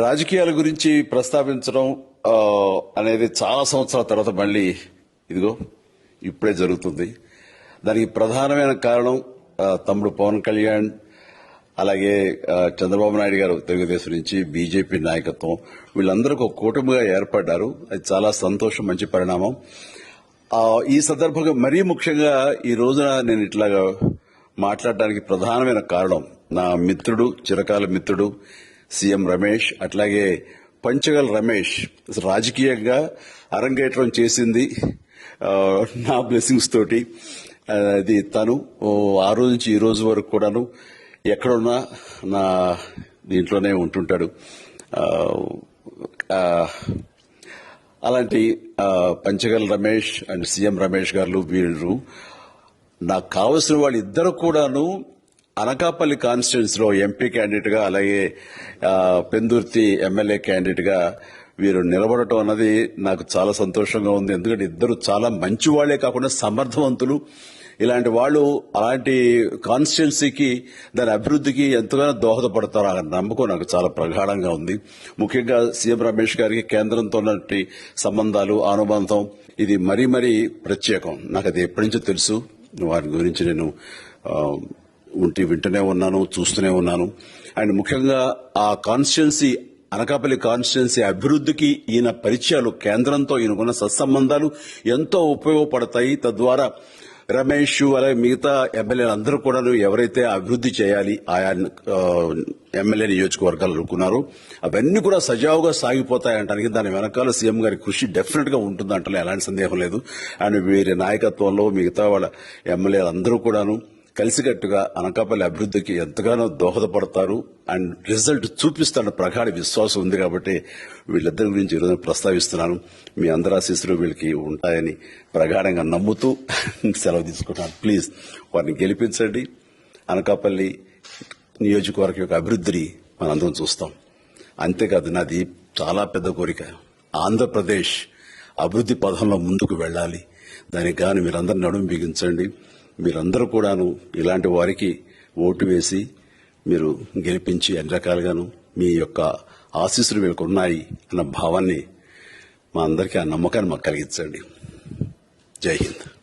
రాజకీయాల గురించి ప్రస్తావించడం అనేది చాలా సంవత్సరాల తర్వాత మళ్ళీ ఇదిగో ఇప్పుడే జరుగుతుంది. దానికి ప్రధానమైన కారణం తమ్ముడు పవన్ కళ్యాణ్, అలాగే చంద్రబాబు నాయుడు గారు తెలుగుదేశం నుంచి బీజేపీ నాయకత్వం వీళ్ళందరూ ఒక కూటమిగా ఏర్పడ్డారు. అది చాలా సంతోషం, మంచి పరిణామం. ఈ సందర్భంగా మరీ ముఖ్యంగా ఈ రోజున నేను ఇట్లాగా మాట్లాడడానికి ప్రధానమైన కారణం నా మిత్రుడు, చిరకాల మిత్రుడు సీఎం రమేష్, అట్లాగే పంచగల్ రమేష్ రాజకీయంగా అరంగేట్రం చేసింది నా బ్లెస్సింగ్స్ తోటి. అది తను ఆ రోజు నుంచి ఈ రోజు వరకు కూడాను ఎక్కడున్నా నా దీంట్లోనే ఉంటుంటాడు. అలాంటి పంచగల్ రమేష్ అండ్ సీఎం రమేష్ గారు వీళ్ళు నాకు కావలసిన వాళ్ళు ఇద్దరు కూడాను అనకాపల్లి కాన్స్టిట్యున్సీ లో ఎంపీ క్యాండిడేట్ గా, అలాగే పెందుర్తి ఎమ్మెల్యే క్యాండిడేట్ గా వీరు నిలబడటం అన్నది నాకు చాలా సంతోషంగా ఉంది. ఎందుకంటే ఇద్దరు చాలా మంచి వాళ్లే కాకుండా సమర్థవంతులు. ఇలాంటి వాళ్ళు అలాంటి కాన్స్టిట్యున్సీకి, దాని అభివృద్ధికి ఎంతగానో దోహదపడతారు అన్న నమ్మకం నాకు చాలా ప్రగాఢంగా ఉంది. ముఖ్యంగా సీఎం రమేష్ గారికి కేంద్రంతో ఉన్నటువంటి సంబంధాలు, అనుబంధం ఇది మరీ మరీ ప్రత్యేకం. నాకు అది ఎప్పటి నుంచో తెలుసు. వారి గురించి నేను వింటూనే ఉన్నాను, చూస్తూనే ఉన్నాను. అండ్ ముఖ్యంగా ఆ కాన్స్టిట్యున్సీ, అనకాపల్లి కాన్స్టిట్యున్సీ అభివృద్ధికి ఈయన పరిచయాలు, కేంద్రంతో ఈయనకున్న సత్సంబంధాలు ఎంతో ఉపయోగపడతాయి. తద్వారా రమేష్ అలాగే మిగతా ఎమ్మెల్యేలు అందరూ కూడా ఎవరైతే అభివృద్ధి చేయాలి ఆయా ఎమ్మెల్యే నియోజకవర్గాలు అనుకున్నారో అవన్నీ కూడా సజావుగా సాగిపోతాయంటానికి దాని వెనకాల సీఎం గారి కృషి డెఫినెట్ గా ఉంటుందంటే ఎలాంటి సందేహం లేదు. అండ్ వీరి నాయకత్వంలో మిగతా వాళ్ళ ఎమ్మెల్యేలు అందరూ కూడాను కలిసికట్టుగా అనకాపల్లి అభివృద్ధికి ఎంతగానో దోహదపడతారు అండ్ రిజల్ట్ చూపిస్తారన్న ప్రగాఢ విశ్వాసం ఉంది. కాబట్టి వీళ్ళిద్దరి గురించి ఈరోజు ప్రస్తావిస్తున్నాను. మీ అందరి ఆశీస్సులు వీళ్ళకి ఉంటాయని ప్రగాఢంగా నమ్ముతూ సెలవు తీసుకుంటున్నాను. ప్లీజ్ వారిని గెలిపించండి. అనకాపల్లి నియోజకవర్గం యొక్క అభివృద్ధిని మనందరం చూస్తాం. అంతేకాదు, నాది చాలా పెద్ద కోరిక, ఆంధ్రప్రదేశ్ అభివృద్ధి పథంలో ముందుకు వెళ్లాలి. దానికి గాను మీరందరూ నడుము బిగించండి. మీరందరూ కూడాను ఇలాంటి వారికి ఓటు వేసి మీరు గెలిపించి అన్ని రకాలుగాను మీ యొక్క ఆశీస్సులు మీకు ఉన్నాయి అన్న భావాన్ని మా అందరికీ, ఆ నమ్మకాన్ని మాకు కలిగించండి. జై హింద్.